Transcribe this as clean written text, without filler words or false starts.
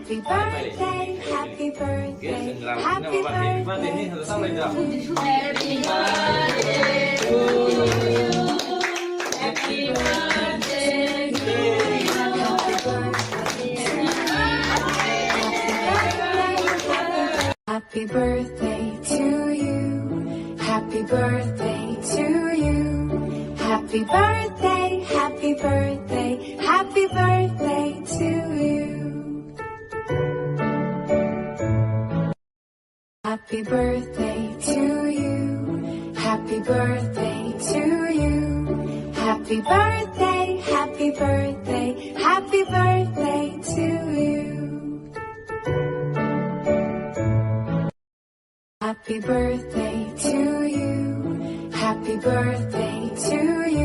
Happy birthday, happy birthday, happy birthday. Happy birthday to you. Happy birthday to you. Happy birthday, happy birthday, happy birthday to you. Happy birthday to you. Happy birthday to you. Happy birthday, happy birthday, happy birthday to you. Happy birthday to you. Happy birthday to you.